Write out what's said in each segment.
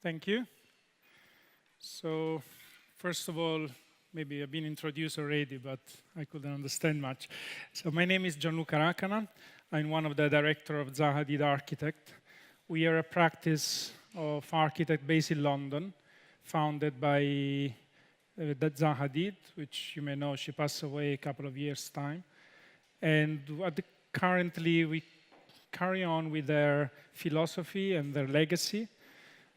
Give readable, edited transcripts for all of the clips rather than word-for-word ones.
Thank you. So, first of all, maybe I've been introduced already, but I couldn't understand much. So my name is Gianluca Racana. I'm one of the director of Zaha Hadid Architect. We are a practice of architect based in London, founded by Zaha Hadid, which you may know, she passed away a couple of years' time. And currently, we carry on with their philosophy and their legacy.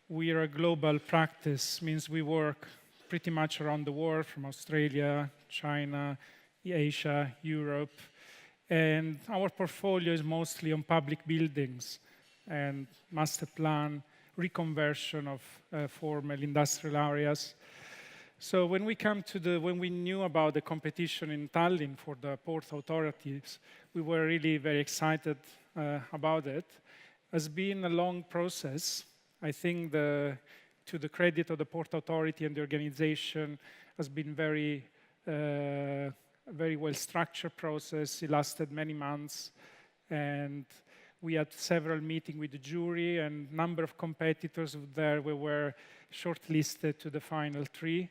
We are a global practice, means we work pretty much around the world, from Australia, China, Asia, Europe. And our portfolio is mostly on public buildings and Masterplan, reconversion of former industrial areas. So when we knew about the competition in Tallinn for the port authorities, we were really very excited about it. It's been a long process. I think to the credit of the Port Authority and the organization has been very well-structured process. It lasted many months, and we had several meetings with the jury and number of competitors there. We were shortlisted to the final 3.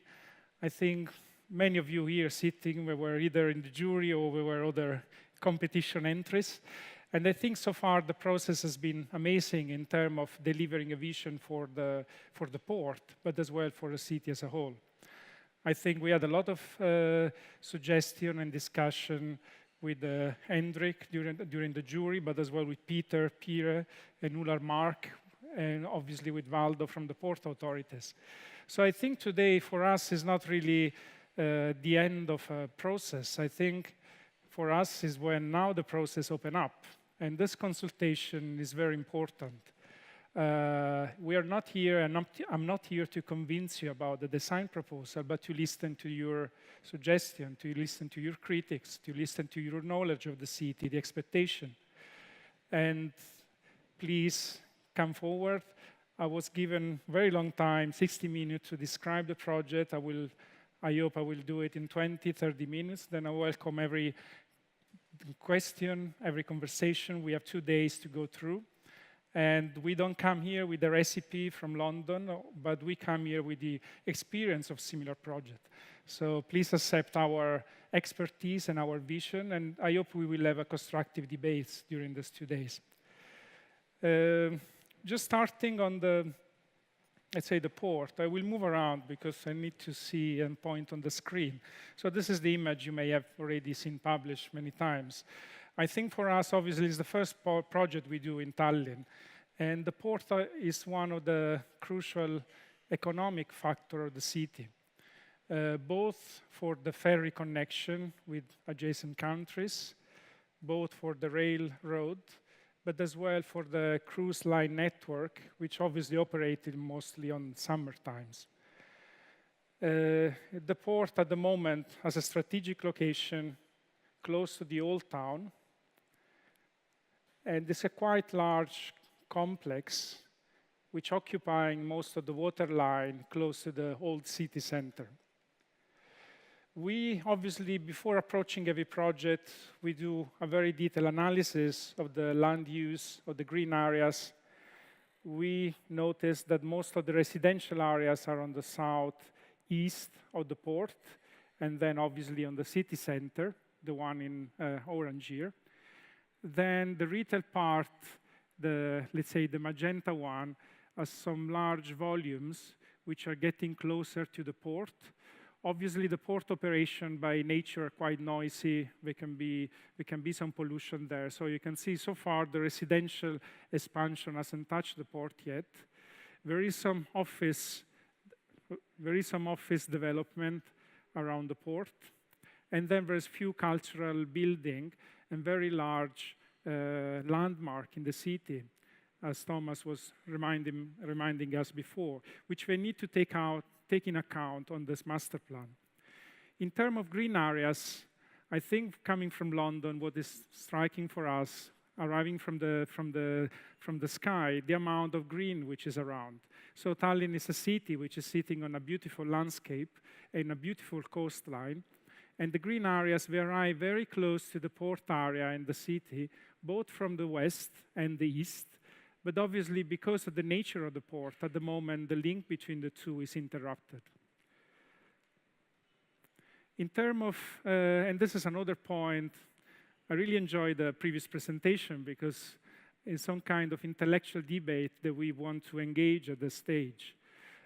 I think many of you here sitting, we were either in the jury or we were other competition entries. And I think so far the process has been amazing in terms of delivering a vision for the port, but as well for the city as a whole. I think we had a lot of suggestion and discussion with Hendrik during the jury, but as well with Peter, Pire, and Ular Mark, and obviously with Valdo from the port authorities. So I think today for us is not really the end of a process. I think for us is when now the process open up. And this consultation is very important. We are not here, and I'm not here to convince you about the design proposal, but to listen to your suggestion, to listen to your critics, to listen to your knowledge of the city, the expectation. And please come forward. I was given very long time, 60 minutes, to describe the project. I hope I will do it in 20, 30 minutes. Then I welcome every question, every conversation. We have 2 days to go through. And we don't come here with a recipe from London, but we come here with the experience of similar project. So please accept our expertise and our vision, and I hope we will have a constructive debate during these 2 days. Just starting on let's say the port. I will move around because I need to see and point on the screen. So this is the image you may have already seen published many times. I think for us, obviously, it's the first project we do in Tallinn. And the port is one of the crucial economic factors of the city, both for the ferry connection with adjacent countries, both for the railroad, but as well for the cruise line network, which obviously operated mostly on summer times. The port at the moment has a strategic location close to the old town, and it's a quite large complex which occupying most of the water line close to the old city center. We obviously, before approaching every project, we do a very detailed analysis of the land use, of the green areas. We notice that most of the residential areas are on the southeast of the port, and then obviously on the city center, the one in orange here. Then the retail part, let's say the magenta one, has some large volumes which are getting closer to the port. Obviously, the port operation by nature are quite noisy. There can be some pollution there. So you can see so far the residential expansion hasn't touched the port yet. There is some office development around the port. And then there's few cultural building and very large landmark in the city, as Thomas was reminding us before, which we need to take in account on this master plan. In terms of green areas, I think coming from London, what is striking for us, arriving from the sky, the amount of green which is around. So Tallinn is a city which is sitting on a beautiful landscape and a beautiful coastline. And the green areas, we arrive very close to the port area in the city, both from the west and the east, But obviously, because of the nature of the port, at the moment, the link between the two is interrupted. In terms of, and this is another point, I really enjoyed the previous presentation because it's some kind of intellectual debate that we want to engage at this stage.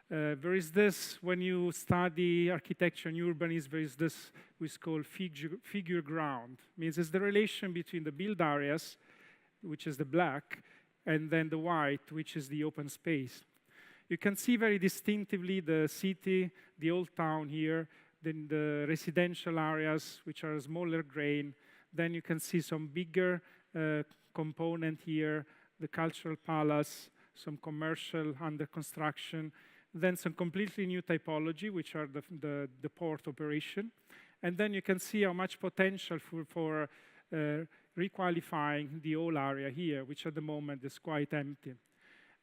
There is this, when you study architecture and urbanism, there is this we call figure ground. Means it's the relation between the build areas, which is the black, and then the white, which is the open space. You can see very distinctively the city, the old town here, then the residential areas, which are smaller grain. Then you can see some bigger component here, the cultural palace, some commercial under construction, then some completely new typology, which are the port operation. And then you can see how much potential for requalifying the whole area here, which at the moment is quite empty.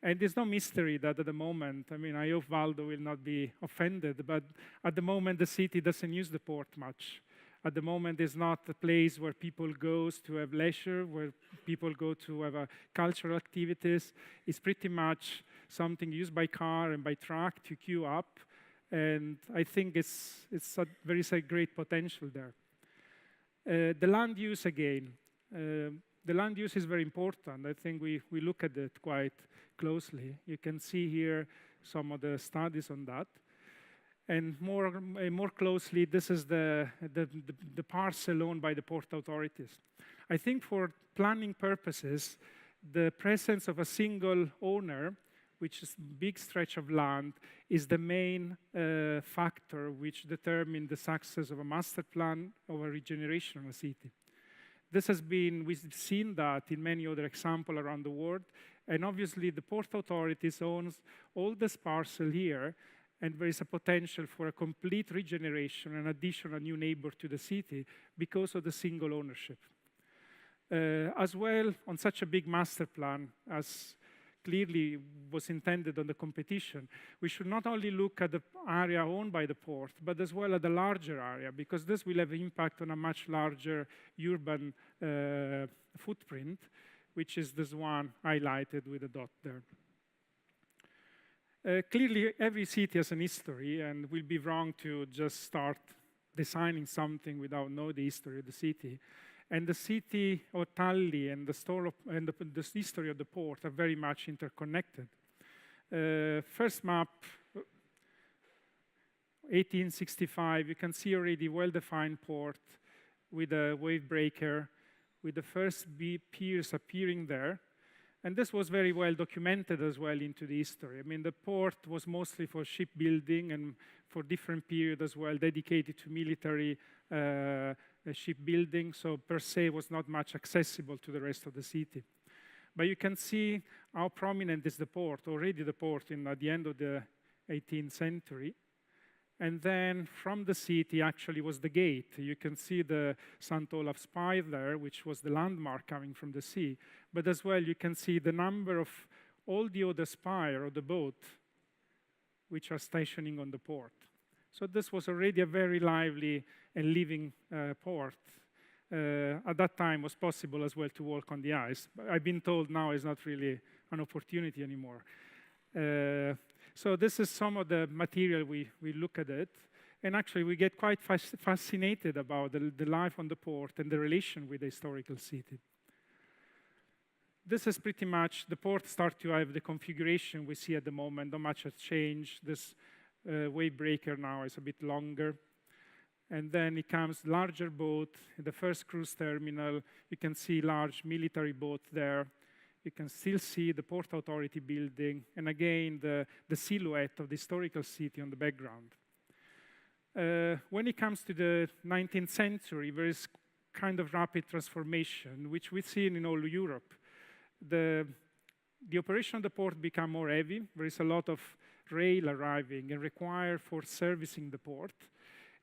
And there's no mystery that at the moment, I mean, I hope Valdo will not be offended, but at the moment the city doesn't use the port much. At the moment, it's not a place where people go to have leisure, where people go to have cultural activities. It's pretty much something used by car and by truck to queue up. And I think there is a great potential there. The land use again. The land use is very important. I think we look at it quite closely. You can see here some of the studies on that. And more closely, this is the parcel owned by the port authorities. I think for planning purposes, the presence of a single owner, which is a big stretch of land, is the main factor which determines the success of a master plan of a regeneration of a city. We've seen that in many other examples around the world, and obviously the port authorities owns all this parcel here, and there is a potential for a complete regeneration and addition of a new neighbor to the city because of the single ownership. As well, on such a big master plan, as clearly was intended on the competition, we should not only look at the area owned by the port, but as well at the larger area, because this will have impact on a much larger urban footprint, which is this one highlighted with a dot there. Clearly, every city has an history, and it will be wrong to just start designing something without knowing the history of the city. And the city of Tallinn and the history of the port are very much interconnected. First map, 1865, you can see already well-defined port with a wave breaker, with the first piers appearing there. And this was very well documented as well into the history. I mean, the port was mostly for shipbuilding and for different periods as well, dedicated to military shipbuilding, so per se was not much accessible to the rest of the city. But you can see how prominent is the port, already the port at the end of the 18th century. And then from the city actually was the gate. You can see the St. Olaf's Spire there, which was the landmark coming from the sea. But as well, you can see the number of all the other spire of the boat which are stationing on the port. So this was already a very lively and living port. At that time, it was possible as well to walk on the ice. But I've been told now it's not really an opportunity anymore. So this is some of the material we look at it. And actually, we get quite fascinated about the life on the port and the relation with the historical city. This is pretty much, the port starts to have the configuration we see at the moment. Not much has changed. This wave breaker now is a bit longer. And then it comes larger boat, the first cruise terminal. You can see large military boat there. You can still see the Port Authority building, and again, the silhouette of the historical city on the background. When it comes to the 19th century, there is kind of rapid transformation, which we've seen in all Europe. The operation of the port become more heavy. There is a lot of rail arriving and required for servicing the port.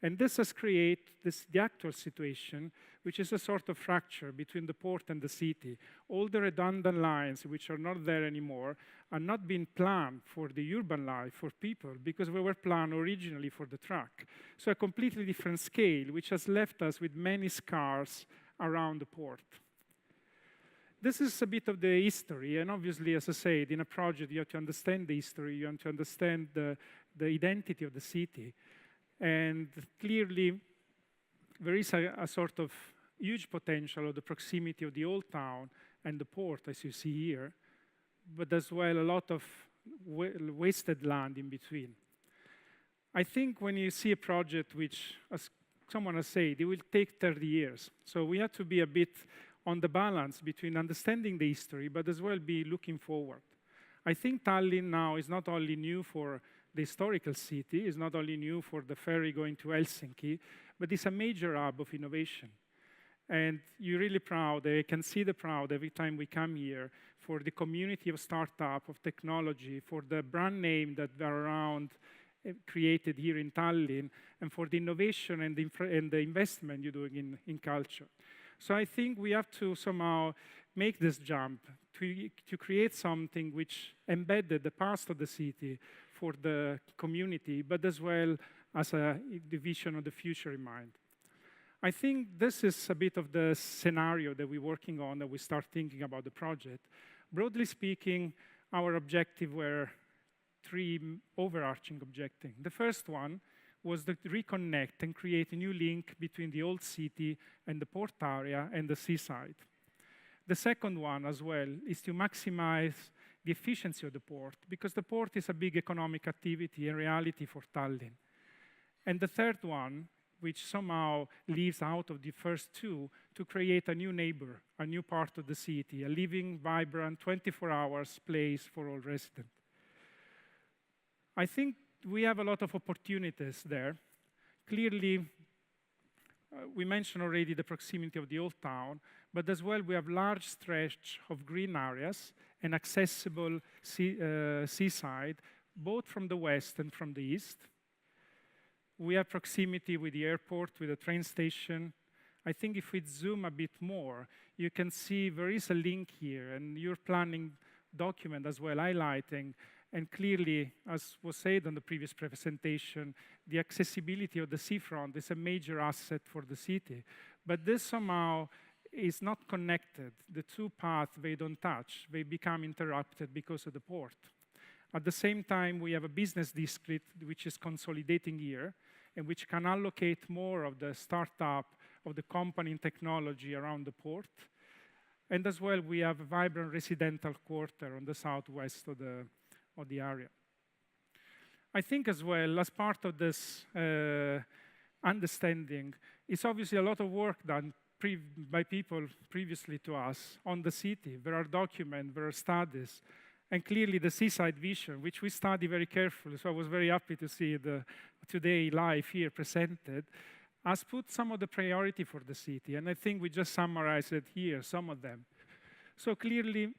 And this has created the actual situation, which is a sort of fracture between the port and the city. All the redundant lines, which are not there anymore, are not being planned for the urban life, for people, because they were planned originally for the truck. So a completely different scale, which has left us with many scars around the port. this is a bit of the history, and obviously, as I said, in a project, you have to understand the history, you have to understand the identity of the city. And clearly, there is a sort of huge potential of the proximity of the old town and the port, as you see here, but as well a lot of wasted land in between. I think when you see a project which, as someone has said, it will take 30 years. So we have to be a bit on the balance between understanding the history, but as well be looking forward. I think Tallinn now is not only new for the historical city, is not only new for the ferry going to Helsinki, but it's a major hub of innovation. And you're really proud, I can see the proud every time we come here for the community of startup, of technology, for the brand name that are around created here in Tallinn, and for the innovation and the investment you're doing in culture. So I think we have to somehow make this jump to create something which embedded the past of the city for the community, but as well as a vision of the future in mind. I think this is a bit of the scenario that we're working on, that we start thinking about the project. Broadly speaking, our objective were 3 overarching objectives. The first one was to reconnect and create a new link between the old city and the port area and the seaside. The second one as well is to maximize the efficiency of the port, because the port is a big economic activity and reality for Tallinn. And the third one, which somehow leaves out of the first 2, to create a new neighbor, a new part of the city, a living, vibrant, 24 hours place for all residents. I think we have a lot of opportunities there. Clearly, we mentioned already the proximity of the old town, but as well we have large stretch of green areas and accessible seaside, both from the west and from the east. We have proximity with the airport, with the train station. I think if we zoom a bit more, you can see there is a link here, and your planning document as well highlighting. And clearly, as was said on the previous presentation, the accessibility of the seafront is a major asset for the city. But this somehow is not connected. The 2 paths, they don't touch. They become interrupted because of the port. At the same time, we have a business district which is consolidating here and which can allocate more of the startup of the company and technology around the port. And as well, we have a vibrant residential quarter on the southwest of the area. I think as well, as part of this understanding, it's obviously a lot of work done by people previously to us on the city. There are documents, there are studies, and clearly the seaside vision, which we study very carefully, so I was very happy to see today live here presented, has put some of the priority for the city, and I think we just summarized it here, some of them. So clearly,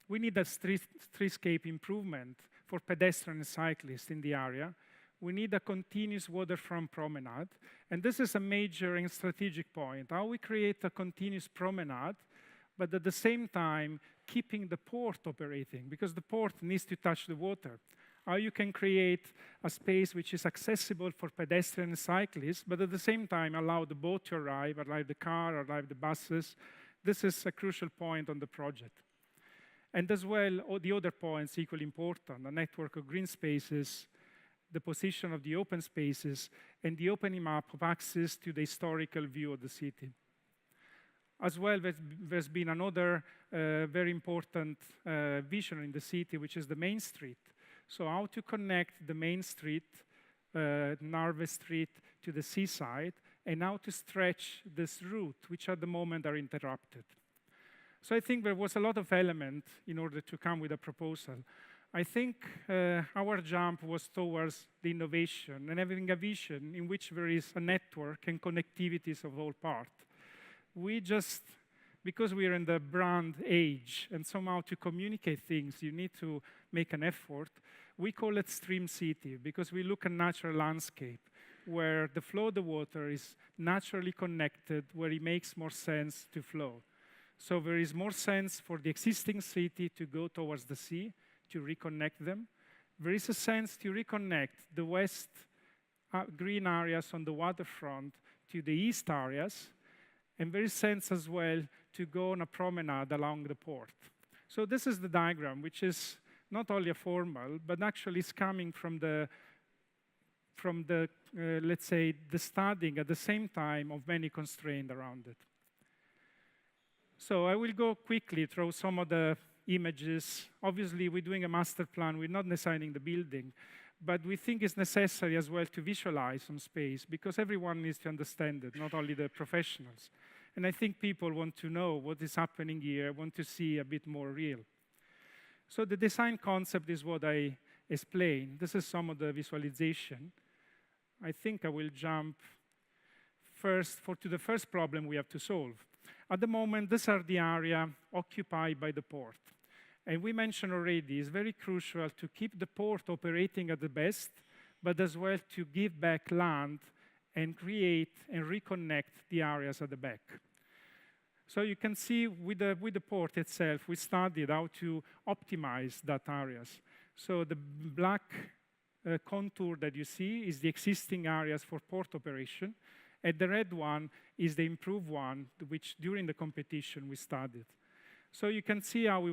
we need a streetscape improvement for pedestrians and cyclists in the area. We need a continuous waterfront promenade. And this is a major and strategic point. How we create a continuous promenade, but at the same time, keeping the port operating, because the port needs to touch the water. How you can create a space which is accessible for pedestrians and cyclists, but at the same time allow the boat to arrive, allow the car, allow the buses. This is a crucial point on the project. And as well, all the other points equally important, a network of green spaces, the position of the open spaces, and the opening up of access to the historical view of the city. As well, there's been another very important vision in the city, which is the main street. So how to connect the main street, Narva Street, to the seaside, and how to stretch this route, which at the moment are interrupted. So I think there was a lot of element in order to come with a proposal. I think our jump was towards the innovation and having a vision in which there is a network and connectivities of all parts. We just, because we are in the brand age and somehow to communicate things, you need to make an effort. We call it StreamCity because we look at natural landscape where the flow of the water is naturally connected, where it makes more sense to flow. So there is more sense for the existing city to go towards the sea, to reconnect them. There is a sense to reconnect the west green areas on the waterfront to the east areas. And there is sense as well to go on a promenade along the port. So this is the diagram, which is not only a formal, but actually is coming from the let's say, the studying at the same time of many constraints around it. So I will go quickly through some of the images. Obviously, we're doing a master plan. We're not designing the building. But we think it's necessary as well to visualize some space, because everyone needs to understand it, not only the professionals. And I think people want to know what is happening here, want to see a bit more real. So the design concept is what I explained. This is some of the visualization. I think I will jump first to the first problem we have to solve. At the moment, these are the area occupied by the port. And we mentioned already, it's very crucial to keep the port operating at the best, but as well to give back land and create and reconnect the areas at the back. So you can see with the port itself, we studied how to optimize that areas. So the black contour that you see is the existing areas for port operation, and the red one is the improved one, which during the competition we studied. So you can see how we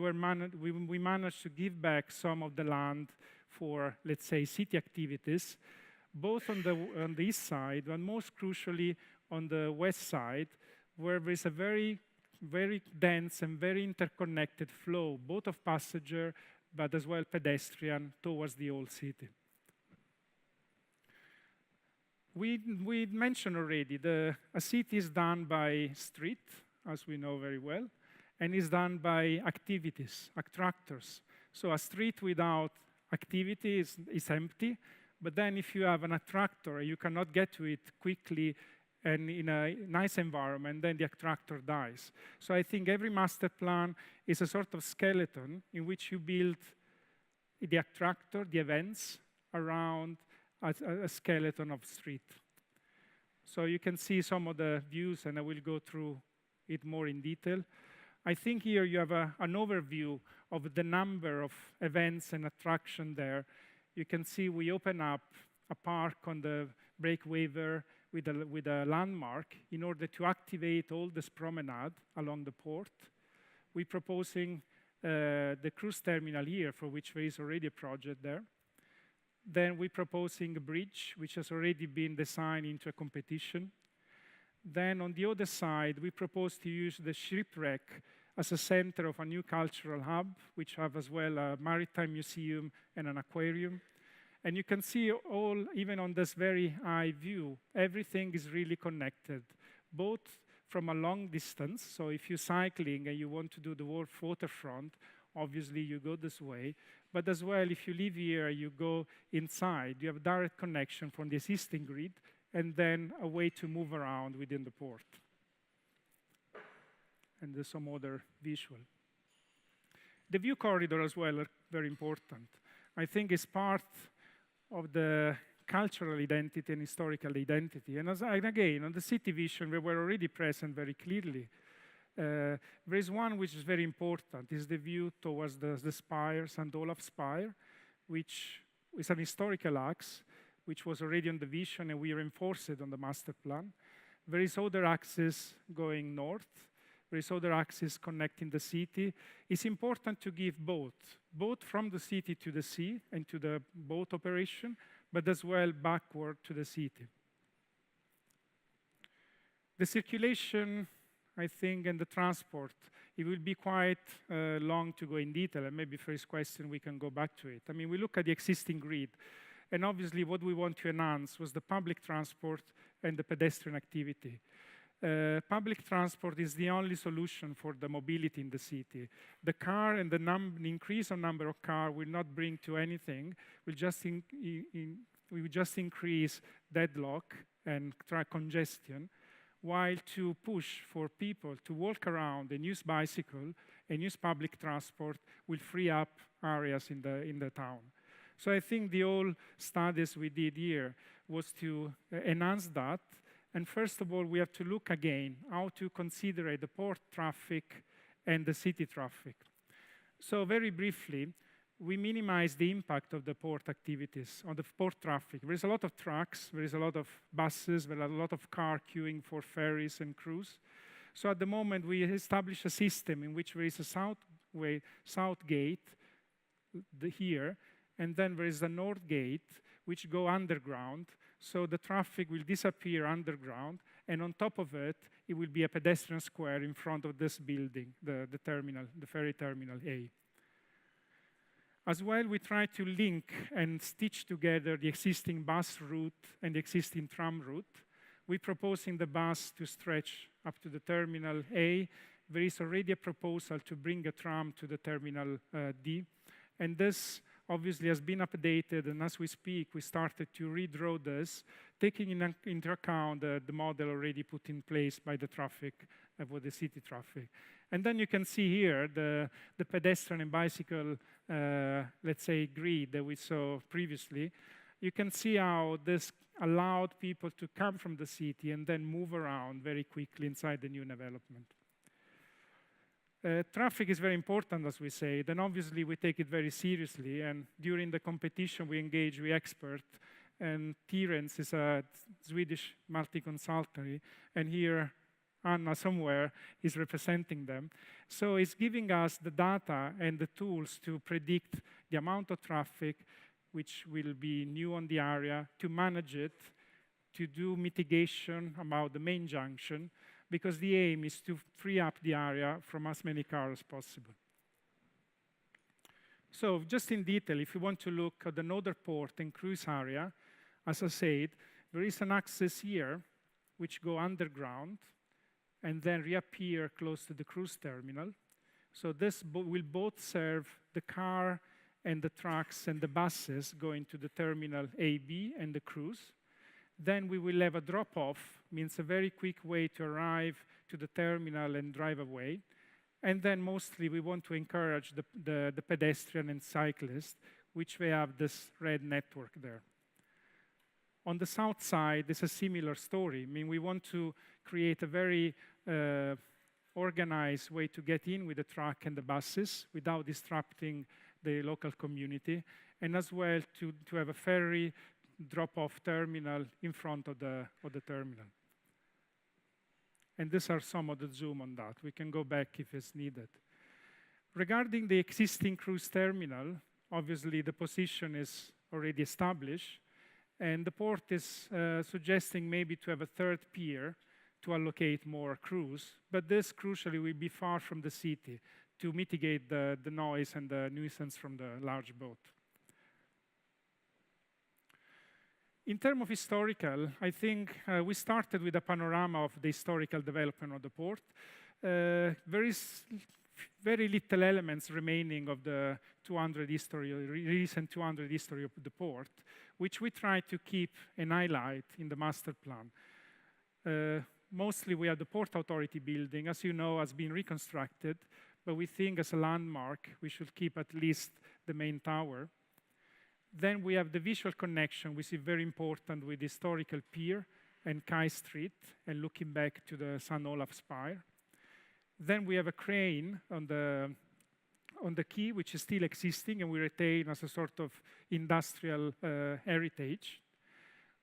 managed to give back some of the land for, let's say, city activities, both on the east side, and most crucially on the west side, where there is a very, very dense and very interconnected flow, both of passenger, but as well pedestrian, towards the old city. We mentioned already, a city is done by street, as we know very well, and is done by activities, attractors. So a street without activity is empty, but then if you have an attractor, you cannot get to it quickly and in a nice environment, then the attractor dies. So I think every master plan is a sort of skeleton in which you build the attractor, the events, around a skeleton of street. So you can see some of the views, and I will go through it more in detail. I think here you have an overview of the number of events and attraction there. You can see we open up a park on the break waiver with a landmark in order to activate all this promenade along the port. We're proposing the cruise terminal here, for which there is already a project there. Then we're proposing a bridge, which has already been designed into a competition. Then on the other side, we propose to use the shipwreck as a center of a new cultural hub, which have as well a maritime museum and an aquarium. And you can see all, even on this very high view, everything is really connected, both from a long distance. So if you're cycling and you want to do the waterfront, obviously you go this way. But as well, if you live here, you go inside, you have a direct connection from the existing grid, and then a way to move around within the port. And there's some other visual. The view corridor as well are very important. I think it's part of the cultural identity and historical identity. And again, on the city vision, we were already present very clearly. There is one which is very important, is the view towards the spire, St. Olaf's Spire, which is an historical axe, which was already on the vision, and we reinforced it on the master plan. There is other axis going north. There is other axis connecting the city. It's important to give both from the city to the sea and to the boat operation, but as well backward to the city. The circulation, I think, and the transport, it will be quite long to go in detail, and maybe first question we can go back to it. I mean, we look at the existing grid, and obviously what we want to enhance was the public transport and the pedestrian activity. Public transport is the only solution for the mobility in the city. The car and the increase of number of cars will not bring to anything. We will just increase deadlock and congestion, while to push for people to walk around and use bicycle and use public transport will free up areas in the town. So I think the whole studies we did here was to enhance that. And first of all, we have to look again how to consider the port traffic and the city traffic. So very briefly, we minimize the impact of the port activities on the port traffic. There is a lot of trucks, there is a lot of buses, there are a lot of cars queuing for ferries and cruise. So at the moment, we establish a system in which there is a south gate here, and then there is a north gate, which go underground. So the traffic will disappear underground, and on top of it, it will be a pedestrian square in front of this building, the terminal, the Ferry Terminal A. As well, we try to link and stitch together the existing bus route and the existing tram route. We're proposing the bus to stretch up to the Terminal A. There is already a proposal to bring a tram to the Terminal D. And this obviously has been updated, and as we speak, we started to redraw this, taking into account the model already put in place by the traffic, for the city traffic. And then you can see here the pedestrian and bicycle, let's say, grid that we saw previously. You can see how this allowed people to come from the city and then move around very quickly inside the new development. Traffic is very important, as we say. Then obviously we take it very seriously, and during the competition we engage with experts, and Terence is a Swedish multi-consultancy, and here Anna somewhere is representing them. So it's giving us the data and the tools to predict the amount of traffic which will be new on the area, to manage it, to do mitigation about the main junction, because the aim is to free up the area from as many cars as possible. So just in detail, if you want to look at the northern port and cruise area, as I said, there is an access here which go underground and then reappear close to the cruise terminal. So this will both serve the car and the trucks and the buses going to the Terminal AB and the cruise. Then we will have a drop-off, means a very quick way to arrive to the terminal and drive away. And then mostly we want to encourage the pedestrian and cyclist, which we have this red network there. On the south side, it's a similar story. I mean, we want to create a very organized way to get in with the truck and the buses without disrupting the local community, and as well to have a ferry drop-off terminal in front of the terminal. And these are some of the zoom on that. We can go back if it's needed. Regarding the existing cruise terminal, obviously the position is already established, and the port is suggesting maybe to have a third pier to allocate more cruise, but this crucially will be far from the city to mitigate the noise and the nuisance from the large boat. In terms of historical, I think we started with a panorama of the historical development of the port. There is very little elements remaining of the recent 200 history of the port, which we try to keep and highlight in the master plan. Mostly we have the Port Authority building, as you know, has been reconstructed, but we think as a landmark, we should keep at least the main tower. Then we have the visual connection, which is very important with the historical pier and Kai Street, and looking back to the St. Olaf Spire. Then we have a crane on the quay, which is still existing, and we retain as a sort of industrial heritage.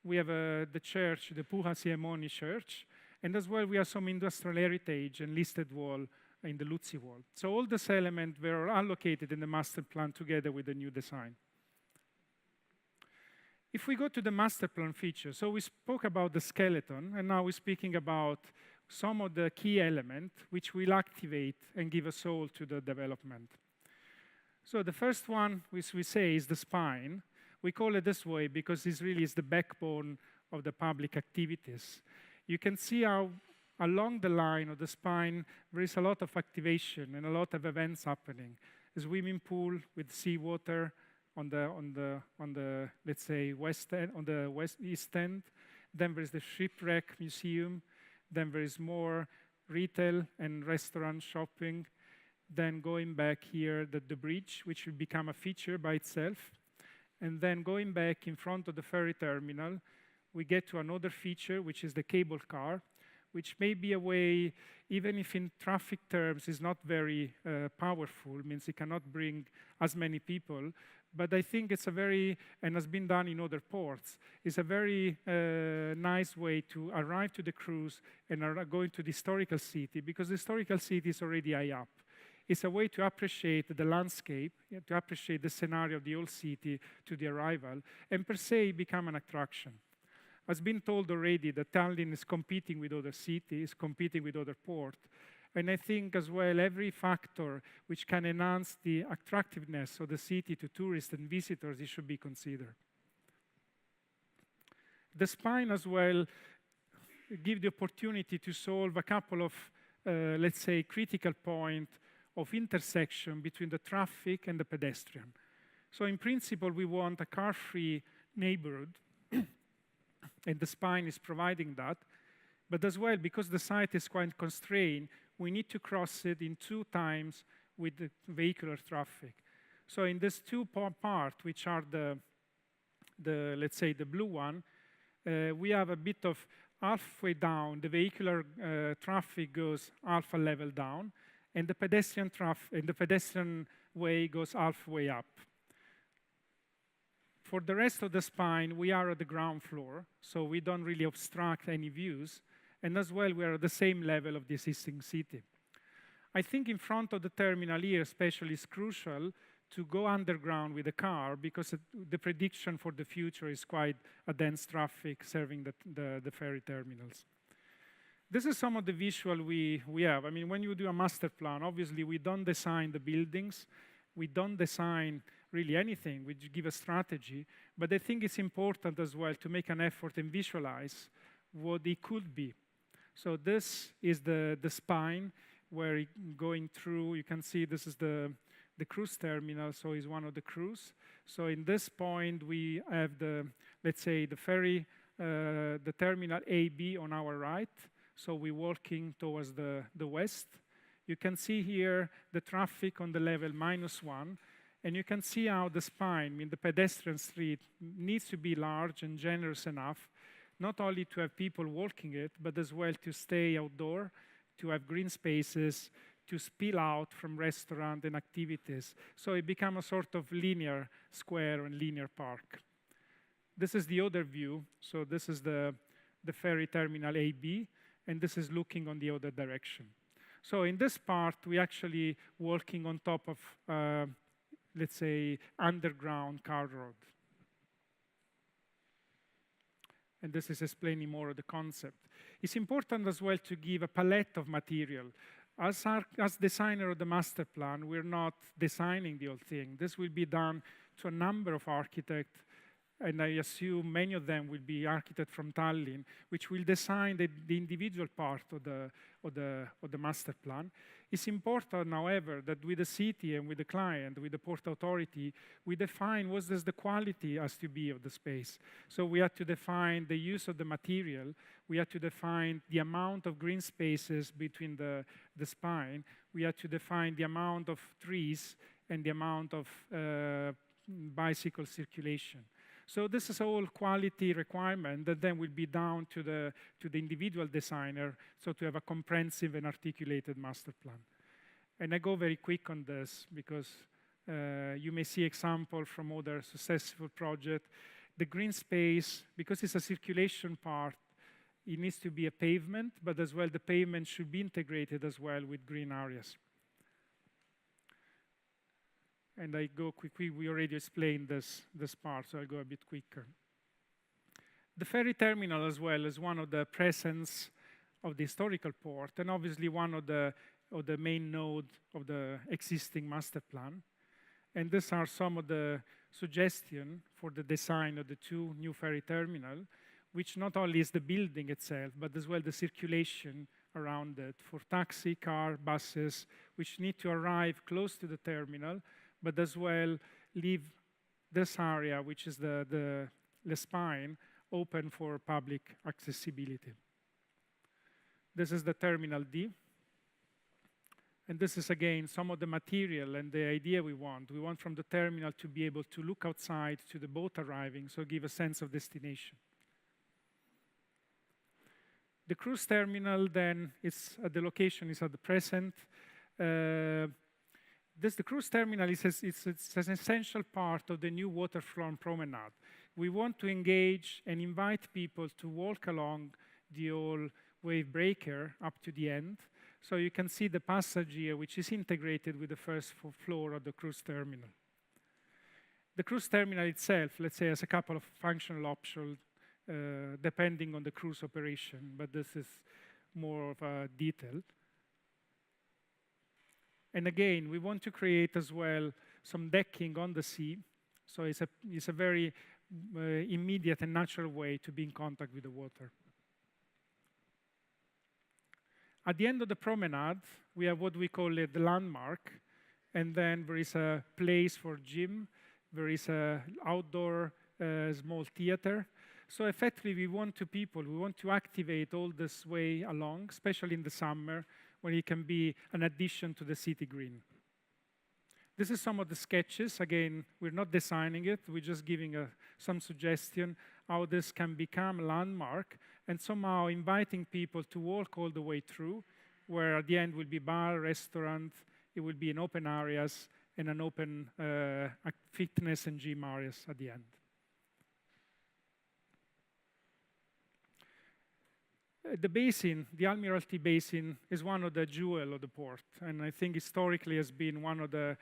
We have the church, the Puha Siemoni Church, and as well we have some industrial heritage and listed wall in the Luzzi wall. So all these elements were allocated in the master plan together with the new design. If we go to the master plan feature, so we spoke about the skeleton, and now we're speaking about some of the key elements which will activate and give a soul to the development. So the first one, which we say, is the spine. We call it this way because this really is the backbone of the public activities. You can see how along the line of the spine there is a lot of activation and a lot of events happening. A swimming pool with seawater on the let's say west end, on the east end. Then there is the shipwreck museum. Then there is more retail and restaurant shopping. Then going back here, the bridge, which will become a feature by itself. And then going back in front of the ferry terminal, we get to another feature, which is the cable car, which may be a way, even if in traffic terms is not very powerful, means it cannot bring as many people, but I think it's a very, and has been done in other ports, it's a very nice way to arrive to the cruise and go into the historical city, because the historical city is already high up. It's a way to appreciate the landscape, to appreciate the scenario of the old city to the arrival, and per se become an attraction. Has been told already that Tallinn is competing with other cities, competing with other ports, and I think as well every factor which can enhance the attractiveness of the city to tourists and visitors, it should be considered. The spine as well give the opportunity to solve a couple of, let's say, critical points of intersection between the traffic and the pedestrian. So in principle, we want a car-free neighborhood, and the spine is providing that. But as well, because the site is quite constrained, we need to cross it in 2 times with the vehicular traffic. So in this 2 part, which are the let's say, the blue one, we have a bit of halfway down. The vehicular traffic goes half a level down, and the pedestrian way goes halfway up. For the rest of the spine, we are at the ground floor, so we don't really obstruct any views. And as well, we are at the same level of the existing city. I think in front of the terminal here, especially, is crucial to go underground with a car, because the prediction for the future is quite a dense traffic serving the ferry terminals. This is some of the visual we have. I mean, when you do a master plan, obviously we don't design the buildings, we don't design really anything, we give a strategy, but I think it's important as well to make an effort and visualize what it could be. So this is the spine where going through, you can see this is the cruise terminal, so it's one of the cruise. So in this point, we have let's say, the ferry, the terminal AB on our right. So we're walking towards the west. You can see here the traffic on the level -1, and you can see how the spine, I mean the pedestrian street, needs to be large and generous enough, not only to have people walking it, but as well to stay outdoor, to have green spaces, to spill out from restaurant and activities. So it becomes a sort of linear square and linear park. This is the other view. So this is the ferry terminal AB, and this is looking on the other direction. So in this part, we're actually walking on top of, let's say, underground car road. And this is explaining more of the concept. It's important as well to give a palette of material. As designer of the master plan, we're not designing the whole thing. This will be done to a number of architects, and I assume many of them will be architects from Tallinn, which will design the individual part of the master plan. It's important, however, that with the city and with the client, with the port authority, we define what does the quality has to be of the space. So we have to define the use of the material. We have to define the amount of green spaces between the spine. We have to define the amount of trees and the amount of bicycle circulation. So this is all quality requirement that then will be down to the individual designer, so to have a comprehensive and articulated master plan. And I go very quick on this because you may see example from other successful projects. The green space, because it's a circulation part, it needs to be a pavement, but as well the pavement should be integrated as well with green areas. And I go quickly, we already explained this part, so I'll go a bit quicker. The ferry terminal as well is one of the presence of the historical port, and obviously one of the main nodes of the existing master plan. And these are some of the suggestions for the design of the 2 new ferry terminals, which not only is the building itself, but as well the circulation around it for taxi, car, buses, which need to arrive close to the terminal, but as well leave this area, which is the spine, open for public accessibility. This is the Terminal D. And this is, again, some of the material and the idea we want. We want from the terminal to be able to look outside to the boat arriving, so give a sense of destination. The cruise terminal then is at the location is at the present. The cruise terminal it's an essential part of the new Waterfront Promenade. We want to engage and invite people to walk along the old wave breaker up to the end. So you can see the passage here, which is integrated with the first floor of the cruise terminal. The cruise terminal itself, let's say, has a couple of functional options depending on the cruise operation, but this is more of a detail. And again, we want to create as well some decking on the sea. So it's a very immediate and natural way to be in contact with the water. At the end of the promenade, we have what we call the landmark. And then there is a place for gym. There is an outdoor small theater. So effectively, we want to activate all this way along, especially in the summer, when it can be an addition to the city green. This is some of the sketches. Again, we're not designing it. We're just giving some suggestion how this can become a landmark and somehow inviting people to walk all the way through, where at the end will be bar, restaurant, it will be in open areas and an open fitness and gym areas at the end. The basin, the Admiralty Basin, is one of the jewels of the port, and I think historically has been one of the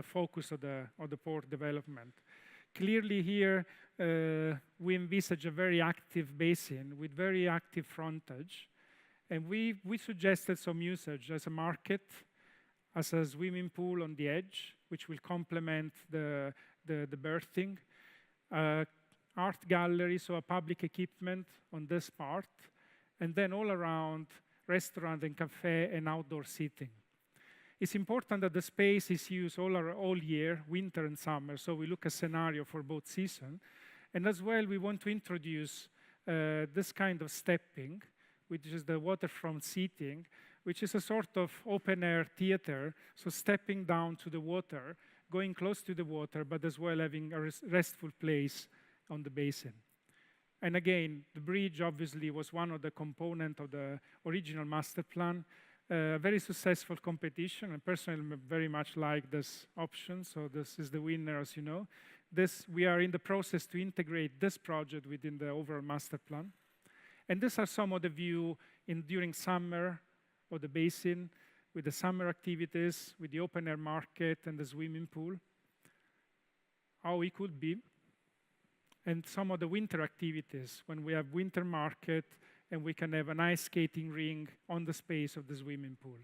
focus of the port development. Clearly here, we envisage a very active basin with very active frontage, and we suggested some usage as a market, as a swimming pool on the edge, which will complement the berthing, art gallery, so a public equipment on this part, and then all around restaurant and cafe and outdoor seating. It's important that the space is used all year, winter and summer, so we look at scenario for both seasons. And as well, we want to introduce this kind of stepping, which is the Waterfront Seating, which is a sort of open-air theater, so stepping down to the water, going close to the water, but as well having a restful place on the basin. And again, the bridge obviously was one of the components of the original master plan. Very successful competition, and personally very much like this option, so this is the winner, as you know. We are in the process to integrate this project within the overall master plan. And these are some of the view during summer of the basin, with the summer activities, with the open-air market and the swimming pool, how it could be. And some of the winter activities, when we have winter market and we can have an ice skating ring on the space of the swimming pool.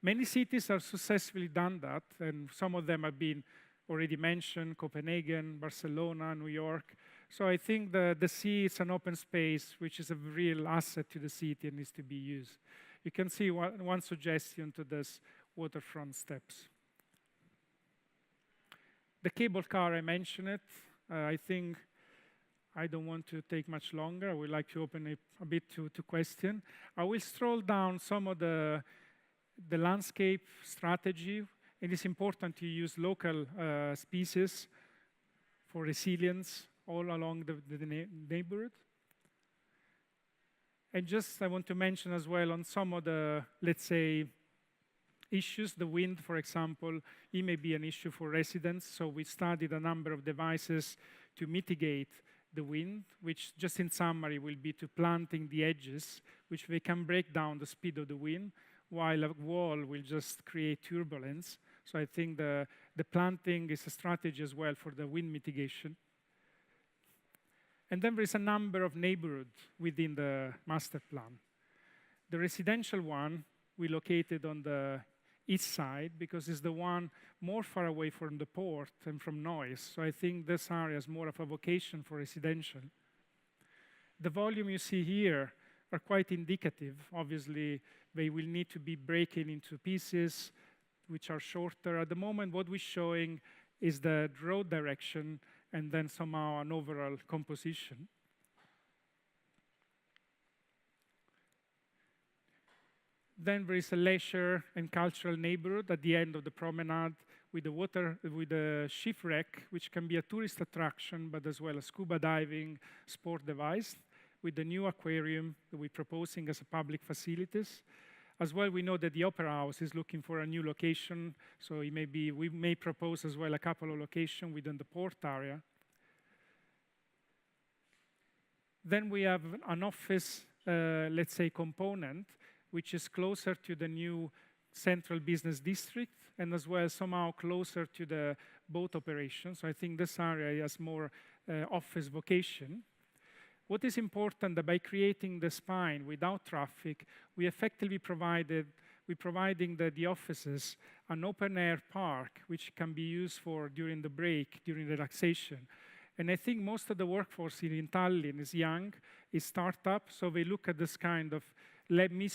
Many cities have successfully done that, and some of them have been already mentioned, Copenhagen, Barcelona, New York. So I think the sea is an open space, which is a real asset to the city and needs to be used. You can see one suggestion to this waterfront steps. The cable car, I mentioned it. I think I don't want to take much longer. I would like to open it a bit to question. I will stroll down some of the landscape strategy. It is important to use local species for resilience all along the neighborhood. And just I want to mention as well on some of the, let's say, issues. The wind, for example, it may be an issue for residents. So we studied a number of devices to mitigate the wind, which just in summary will be to planting the edges, which they can break down the speed of the wind, while a wall will just create turbulence. So I think the planting is a strategy as well for the wind mitigation. And then there is a number of neighborhoods within the master plan. The residential one we located on the east side because it's the one more far away from the port and from noise. So I think this area is more of a vocation for residential. The volume you see here are quite indicative. Obviously, they will need to be broken into pieces which are shorter. At the moment, what we're showing is the road direction and then somehow an overall composition. Then there is a leisure and cultural neighborhood at the end of the promenade with the shipwreck, which can be a tourist attraction, but as well as scuba diving, sport device. with the new aquarium that we're proposing as a public facilities. As well, we know that the Opera House is looking for a new location, so we may propose as well a couple of locations within the port area. Then we have an office, let's say, component, which is closer to the new central business district, and as well somehow closer to the boat operation. So I think this area has more office vocation. What is important that by creating the spine without traffic, we effectively providing the offices an open-air park, which can be used for during the break, during relaxation. And I think most of the workforce in Tallinn is young, is startup, so they look at this kind of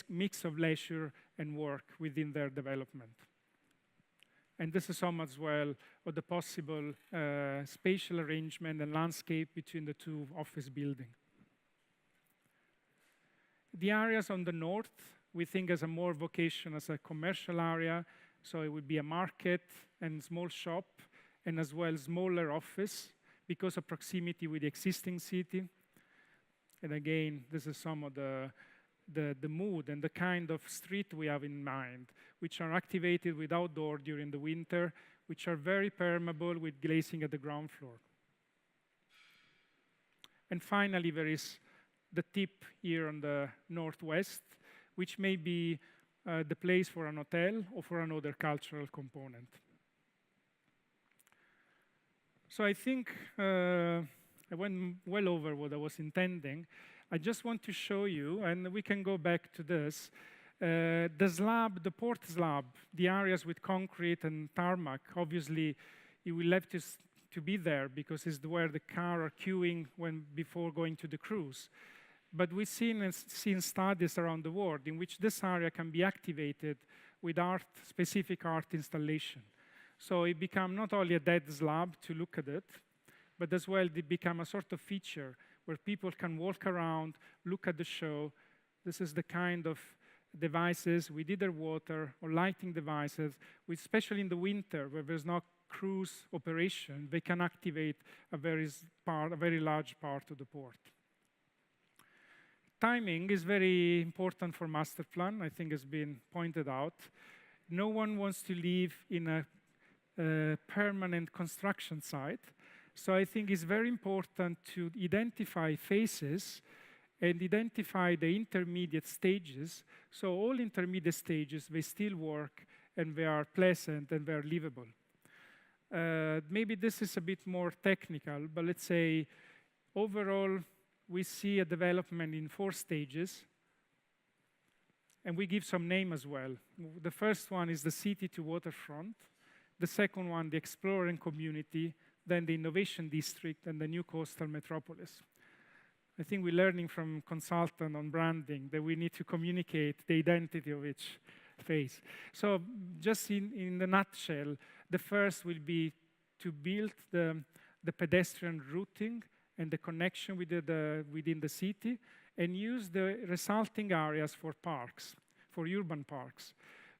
mix of leisure and work within their development. And this is some as well of the possible spatial arrangement and landscape between the two office buildings. The areas on the north, we think as a more vocation as a commercial area, so it would be a market and small shop, and as well smaller office because of proximity with the existing city. And again, this is some of the mood and the kind of street we have in mind, which are activated with outdoor during the winter, which are very permeable with glazing at the ground floor. And finally, there is the tip here on the northwest, which may be the place for an hotel or for another cultural component. So I think I went well over what I was intending. I just want to show you, and we can go back to this, the slab, the port slab, the areas with concrete and tarmac. Obviously, you will have to be there because it's where the car are queuing before going to the cruise. But we've seen studies around the world in which this area can be activated with specific art installation. So it becomes not only a dead slab to look at it, but as well it become a sort of feature where people can walk around, look at the show. This is the kind of devices with either water or lighting devices, especially in the winter where there's no cruise operation, they can activate a very large part of the port. Timing is very important for Masterplan, I think has been pointed out. No one wants to live in a permanent construction site. So I think it's very important to identify phases and identify the intermediate stages. So all intermediate stages, they still work and they are pleasant and they are livable. Maybe this is a bit more technical, but let's say overall, we see a development in 4 stages, and we give some name as well. The first one is the city to waterfront. The second one, the exploring community, then the innovation district, and the new coastal metropolis. I think we're learning from consultant on branding that we need to communicate the identity of each phase. So just in the nutshell, the first will be to build the pedestrian routing and the connection within the city, and use the resulting areas for parks, for urban parks.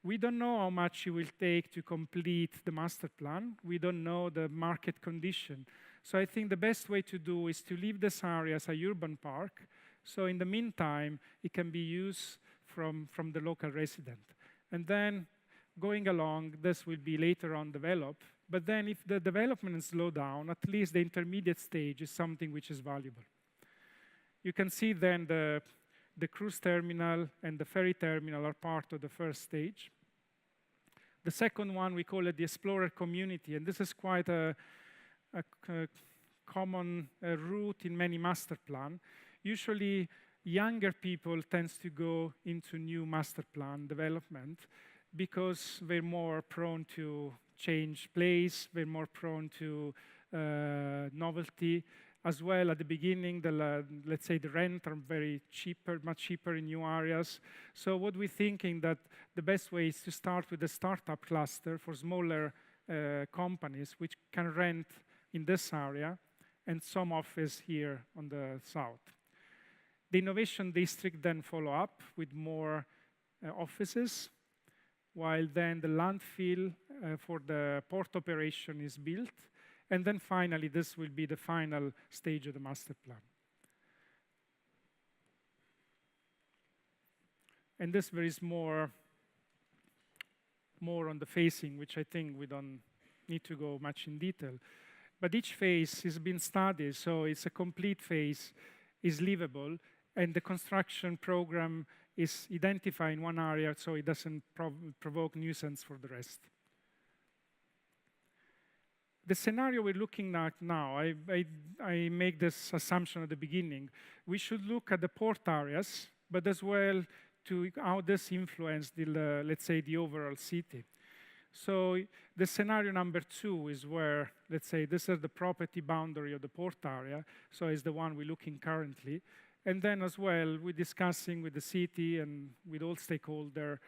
We don't know how much it will take to complete the master plan. We don't know the market condition. So I think the best way to do is to leave this area as a urban park. So in the meantime, it can be used from the local resident. And then going along, this will be later on developed. But then if the development is slowed down, at least the intermediate stage is something which is valuable. You can see then the cruise terminal and the ferry terminal are part of the first stage. The second one, we call it the explorer community, and this is quite a common route in many master plan. Usually, younger people tend to go into new master plan development because they're more prone to change place, they're more prone to novelty. As well, at the beginning, let's say the rent are very cheaper, much cheaper in new areas. So what we're thinking that the best way is to start with a startup cluster for smaller companies which can rent in this area and some office here on the south. The innovation district then follow up with more offices, while then the landfill for the port operation is built. And then finally, this will be the final stage of the master plan. And this there is more on the phasing, which I think we don't need to go much in detail. But each phase has been studied, so it's a complete phase, is livable, and the construction program is identified in one area, so it doesn't provoke nuisance for the rest. The scenario we're looking at now, I make this assumption at the beginning. We should look at the port areas, but as well to how this influenced the, let's say, the overall city. So the scenario number 2 is where, let's say, this is the property boundary of the port area, so it's the one we're looking currently. And then as well, we're discussing with the city and with all stakeholders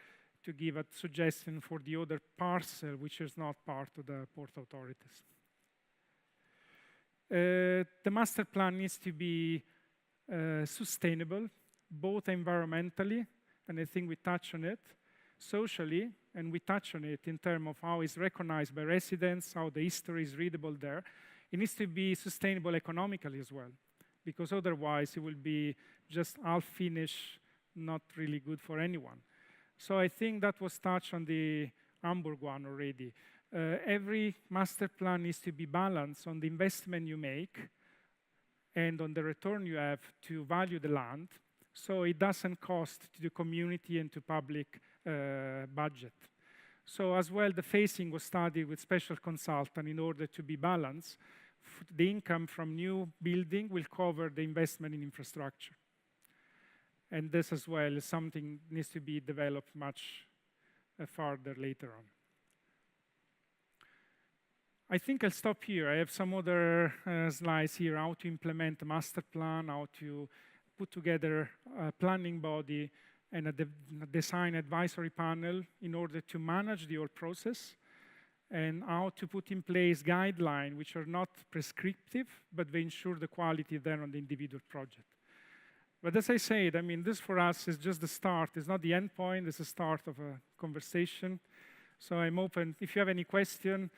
to give a suggestion for the other parcel, which is not part of the port authorities. The master plan needs to be sustainable, both environmentally, and I think we touch on it, socially, and we touch on it in terms of how it's recognized by residents, how the history is readable there. It needs to be sustainable economically as well, because otherwise it will be just half finished, not really good for anyone. So I think that was touched on the Hamburg one already. Every master plan needs to be balanced on the investment you make and on the return you have to value the land, so it doesn't cost to the community and to public budget. So as well, the phasing was studied with special consultant in order to be balanced. The income from new building will cover the investment in infrastructure. And this as well is something that needs to be developed much further later on. I think I'll stop here. I have some other slides here, how to implement a master plan, how to put together a planning body and a design advisory panel in order to manage the whole process, and how to put in place guidelines which are not prescriptive, but they ensure the quality then on the individual project. But as I said, I mean, this for us is just the start. It's not the end point. It's the start of a conversation. So I'm open. If you have any question,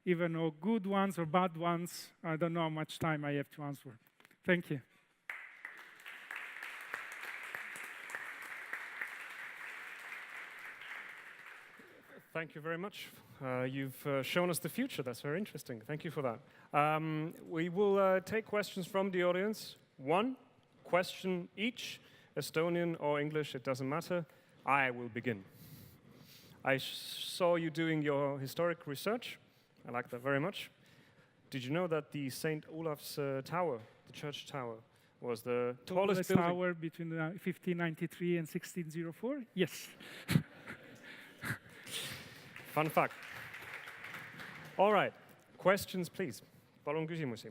even or good ones or bad ones, I don't know how much time I have to answer. Thank you. Thank you very much. You've shown us the future. That's very interesting. Thank you for that. We will take questions from the audience. 1 question each, Estonian or English, it doesn't matter. I will begin. I saw you doing your historic research. I like that very much. Did you know that the St. Olaf's Tower, the church tower, was the tallest building? Tower between 1593 and 1604? Yes. Fun fact. All right, questions, please. Palun küsimusi.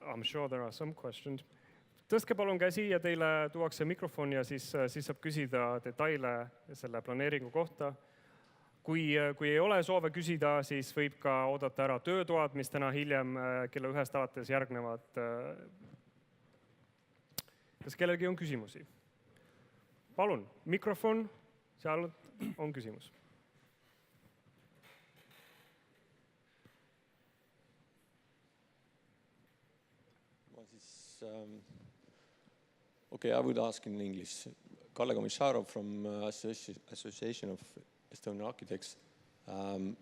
I'm sure there are some questions. Tõstke palun käsi ja teile tuuakse mikrofon ja siis saab küsida detaile selle planeeringu kohta. Kui ei ole soove küsida, siis võib ka oodata ära töötoad, mis täna hiljem kella 1 alates järgnevad. Kas kellelgi on küsimusi? Palun, mikrofon, seal on küsimus. Okay, I would ask in English. Kalle Komissarov from Association of Estonian Architects. Can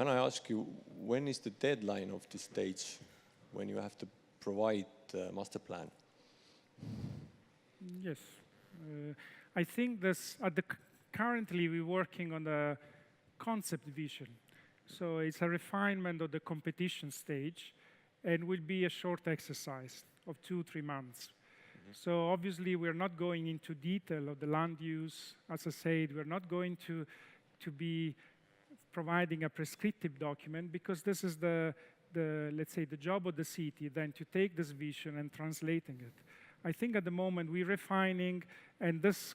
I ask you, when is the deadline of this stage when you have to provide the master plan? Yes. I think this, currently we're working on the concept vision. So it's a refinement of the competition stage and will be a short exercise of 2-3 months. So obviously we're not going into detail of the land use. As I said, we're not going to be providing a prescriptive document, because this is let's say, the job of the city then to take this vision and translating it. I think at the moment we're refining, and this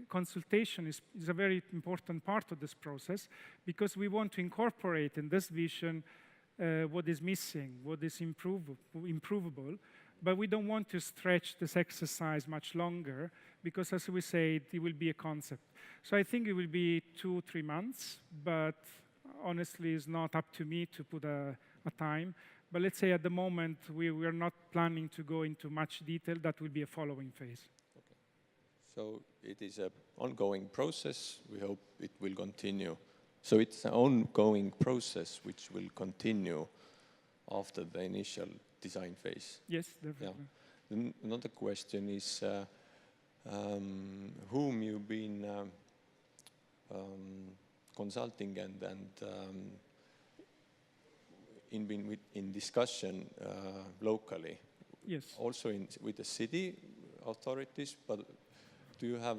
consultation is a very important part of this process, because we want to incorporate in this vision what is missing, what is improvable, but we don't want to stretch this exercise much longer, because as we said, it will be a concept. So I think it will be 2-3 months, but honestly, it's not up to me to put a time. But let's say at the moment, we are not planning to go into much detail. That will be a following phase. Okay. So it is an ongoing process. We hope it will continue. So it's an ongoing process which will continue after the initial design phase. Yes, definitely. Yeah. Then another question is, whom you've been consulting and in discussion locally? Yes. Also with the city authorities, but do you have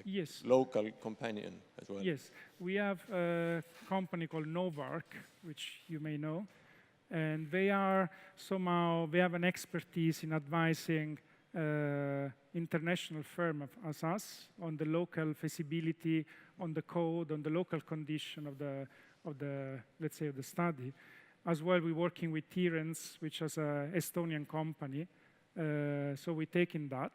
Yes. local companion as well? Yes, we have a company called Novark, which you may know, and they have an expertise in advising international firm as us on the local feasibility, on the code, on the local condition of the let's say of the study. As well, we're working with Terence, which is an Estonian company, so we're taking that.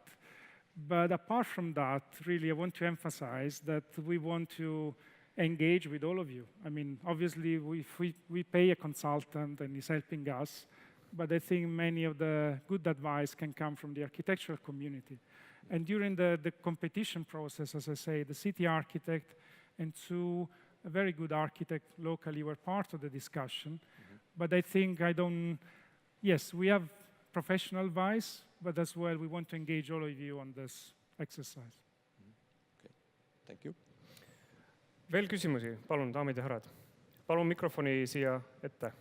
But apart from that, really, I want to emphasize that we want to engage with all of you. I mean, obviously, we pay a consultant and he's helping us, but I think many of the good advice can come from the architectural community. And during the competition process, as I say, the city architect and two very good architects locally were part of the discussion. Mm-hmm. But I think yes, we have professional advice, but as well, we want to engage all of you on this exercise. Okay, thank you. Veel küsimusi, palun, daamid ja härrad. Palun mikrofoni siia ette.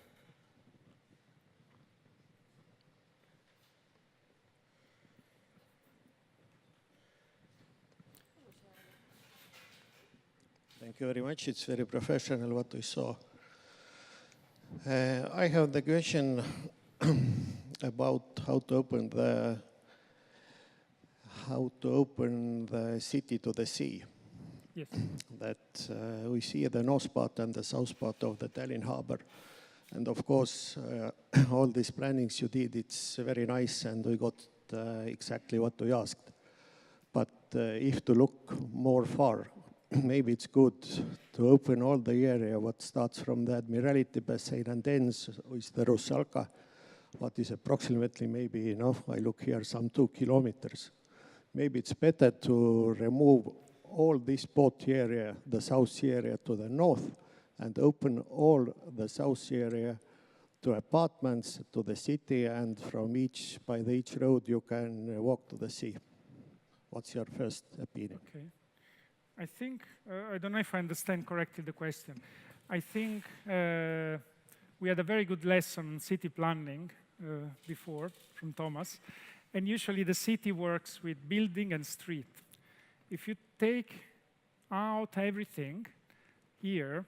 Thank you very much. It's very professional what we saw. I have the question about how to open the city to the sea. Yes. That we see the north part and the south part of the Tallinn Harbour. And of course, all these plannings you did, it's very nice and we got exactly what we asked. But if to look more far, maybe it's good to open all the area what starts from the Admiralty Basin and ends with the Rusalka, what is approximately maybe, I look here, some 2 kilometers. Maybe it's better to remove all this port area, the south area to the north, and open all the south area to apartments, to the city, and from each road you can walk to the sea. What's your first opinion? Okay. I think, I don't know if I understand correctly the question. I think we had a very good lesson on city planning before from Thomas. And usually the city works with building and street. If you take out everything here,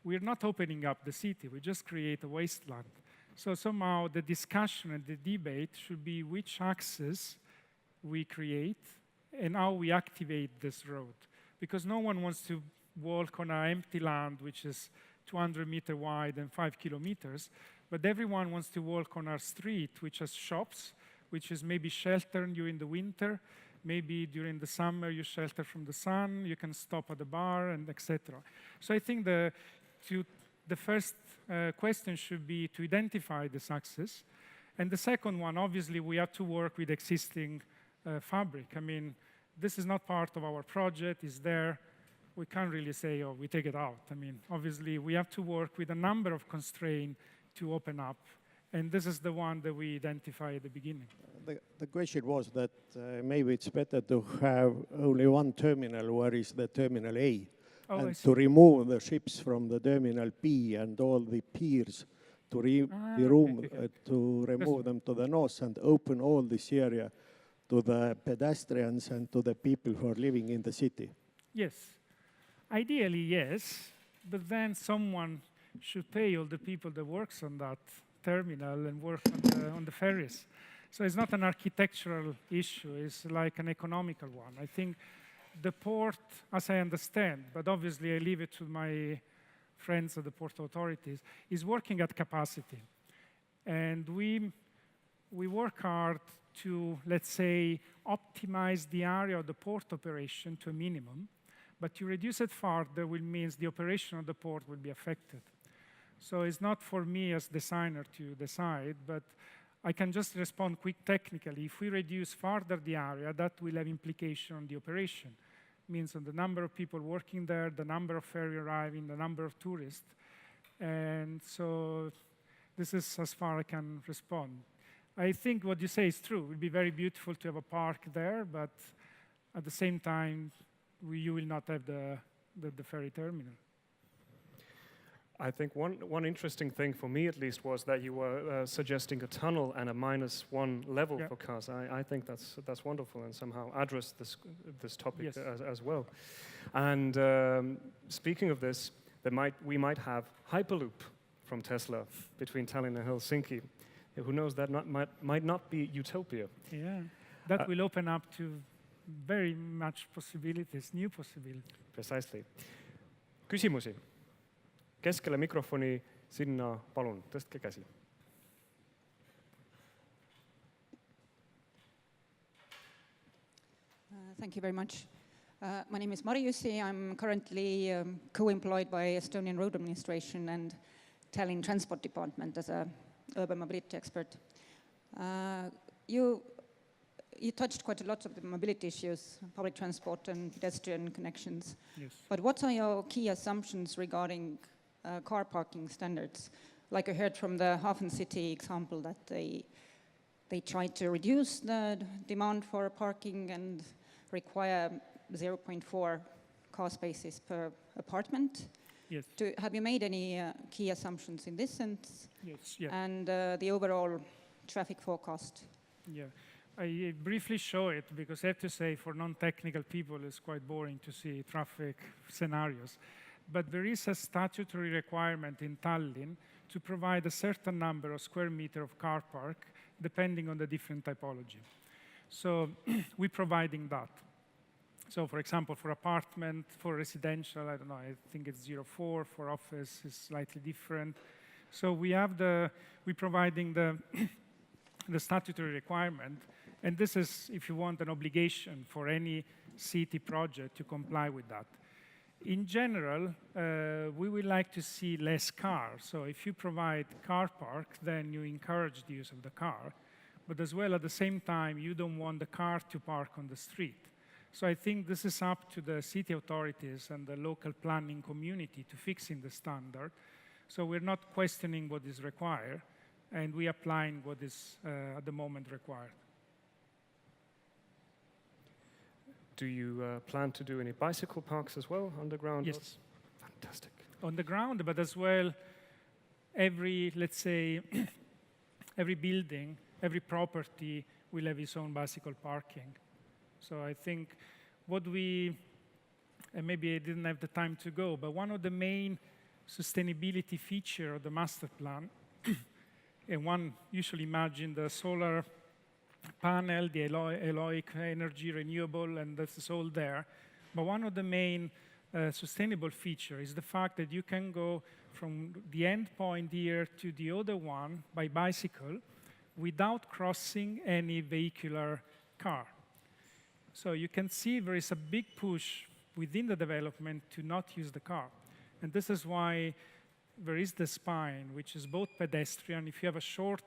we're not opening up the city, we just create a wasteland. So somehow the discussion and the debate should be which axis we create and how we activate this road. Because no one wants to walk on an empty land which is 200 meters wide and 5 kilometers, but everyone wants to walk on our street, which has shops, which is maybe sheltered during the winter, maybe during the summer you shelter from the sun, you can stop at the bar, and etc. So I think the first question should be to identify this axis. And the second one, obviously, we have to work with existing fabric. I mean, this is not part of our project, it's there. We can't really say, oh, we take it out. I mean, obviously, we have to work with a number of constraints to open up. And this is the one that we identify at the beginning. The question was that maybe it's better to have only one terminal, where is the Terminal A, and to remove the ships from the Terminal B and all the piers, to remove them to the north and open all this area to the pedestrians and to the people who are living in the city. Yes. Ideally, yes. But then someone should pay all the people that works on that terminal and work on the ferries. So it's not an architectural issue, it's like an economical one. I think the port, as I understand, but obviously I leave it to my friends at the port authorities, is working at capacity. And we work hard to, let's say, optimize the area of the port operation to a minimum, but to reduce it further will mean the operation of the port will be affected. So it's not for me as designer to decide, but I can just respond quick technically. If we reduce further the area, that will have implication on the operation. Means on the number of people working there, the number of ferry arriving, the number of tourists. And so this is as far I can respond. I think what you say is true. It would be very beautiful to have a park there, but at the same time, you will not have the ferry terminal. I think one interesting thing for me, at least, was that you were suggesting a tunnel and a -1 level for cars. I think that's wonderful and somehow address this topic as well. And speaking of this, we might have Hyperloop from Tesla between Tallinn and Helsinki. Who knows, that might not be utopia. Yeah, that will open up to very much possibilities, new possibilities. Precisely. Küsimusi? Keskele mikrofoni, sinna palun, tõstke käsi. Thank you very much. My name is Mari Jussi. I'm currently co-employed by Estonian Road Administration and Tallinn Transport Department as a urban mobility expert. You touched quite a lot of the mobility issues, public transport and pedestrian connections. Yes. But what are your key assumptions regarding car parking standards? Like I heard from the Hafen City example that they try to reduce the demand for parking and require 0.4 car spaces per apartment. Yes. Have you made any key assumptions in this sense? Yes. Yeah. And the overall traffic forecast? Yeah. I briefly show it because I have to say for non-technical people it's quite boring to see traffic scenarios. But there is a statutory requirement in Tallinn to provide a certain number of square meters of car park depending on the different typology. So we're providing that. So for example, for apartment, for residential, I don't know, I think it's 0.4, for office is slightly different. So we're providing the statutory requirement, and this is, if you want, an obligation for any city project to comply with that. In general, we would like to see less cars. So if you provide car park, then you encourage the use of the car. But as well, at the same time, you don't want the car to park on the street. So I think this is up to the city authorities and the local planning community to fix in the standard. So we're not questioning what is required, and we're applying what is at the moment required. Do you plan to do any bicycle parks as well underground? Yes. Fantastic. On the ground, but as well, let's say, every building, every property will have its own bicycle parking. So I think and maybe I didn't have the time to go, but one of the main sustainability feature of the Masterplan, and one usually imagine the solar panel, the eloic energy, renewable, and that's all there. But one of the main sustainable features is the fact that you can go from the end point here to the other one by bicycle without crossing any vehicular car. So you can see there is a big push within the development to not use the car. And this is why there is the spine, which is both pedestrian. If you have a short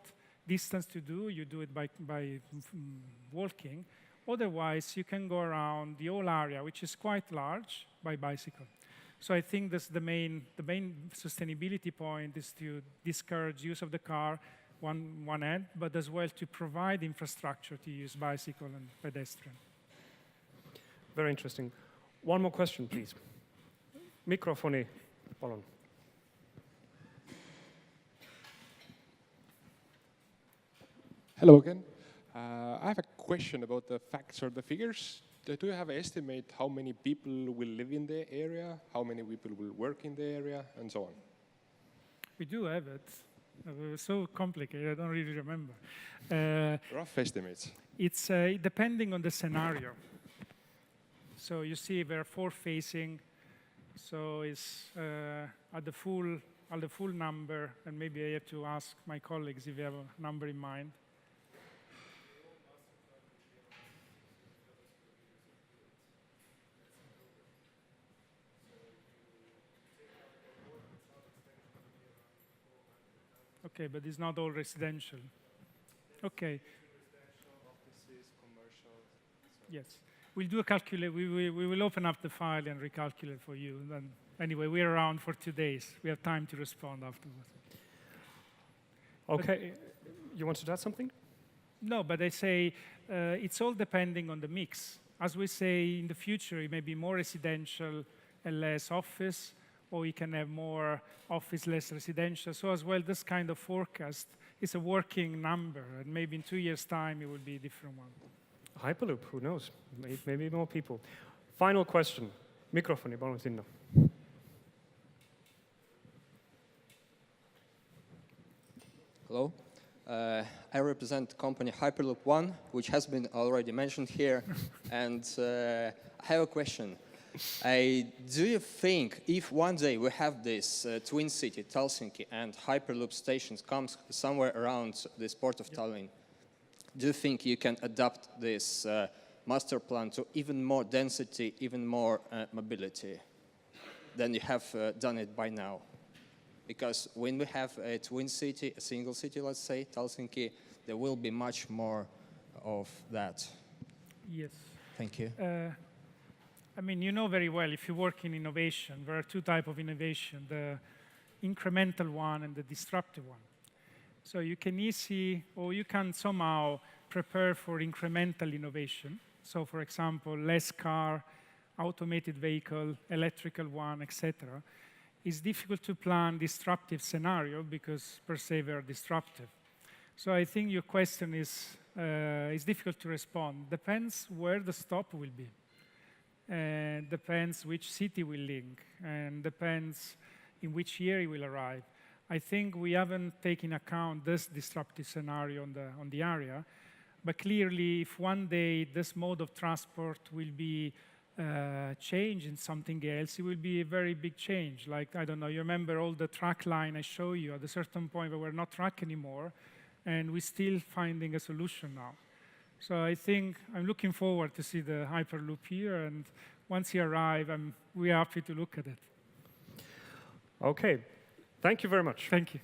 distance to do, you do it by walking. Otherwise, you can go around the whole area, which is quite large, by bicycle. So I think that's the main sustainability point is to discourage use of the car, one end, but as well to provide infrastructure to use bicycle and pedestrian. Very interesting. One more question, please. Mikrofoni, palun. Hello again. I have a question about the facts or the figures. Do you have an estimate how many people will live in the area, how many people will work in the area, and so on? We do have it. It was so complicated, I don't really remember. Rough estimates. It's depending on the scenario. So you see there are 4 facing, so it's at the full number, and maybe I have to ask my colleagues if they have a number in mind. Okay, but it's not all residential. Okay. Offices, commercial. Yes. We'll do a calculate. We will open up the file and recalculate for you. And then, anyway, we're around for 2 days. We have time to respond afterwards. Okay. You wanted to add something? No, but I say it's all depending on the mix. As we say, in the future, it may be more residential and less office, or we can have more office, less residential. So as well, this kind of forecast is a working number, and maybe in 2 years' time, it will be a different one. Hyperloop, who knows? Maybe more people. Final question. Mikrofoni, palun sinna. Hello. I represent company Hyperloop One, which has been already mentioned here. And I have a question. Do you think if one day we have this twin city, Helsinki, and Hyperloop stations comes somewhere around this port of Tallinn, do you think you can adapt this master plan to even more density, even more mobility than you have done it by now? Because when we have a twin city, a single city, let's say, Helsinki, there will be much more of that. Yes. Thank you. I mean, you know very well, if you work in innovation, there are two types of innovation, the incremental one and the disruptive one. So you can easily, or you can somehow prepare for incremental innovation. So for example, less car, automated vehicle, electrical one, etc. It's difficult to plan disruptive scenario because per se they are disruptive. So I think your question is difficult to respond. Depends where the stop will be. And depends which city will link, and depends in which year it will arrive. I think we haven't taken account this disruptive scenario on the area, but clearly if one day this mode of transport will be changed in something else, it will be a very big change. Like, I don't know, you remember all the track line I show you, at a certain point we were not track anymore, and we're still finding a solution now. So I think I'm looking forward to see the Hyperloop here, and once he arrives, we're happy to look at it. Okay. Thank you very much. Thank you.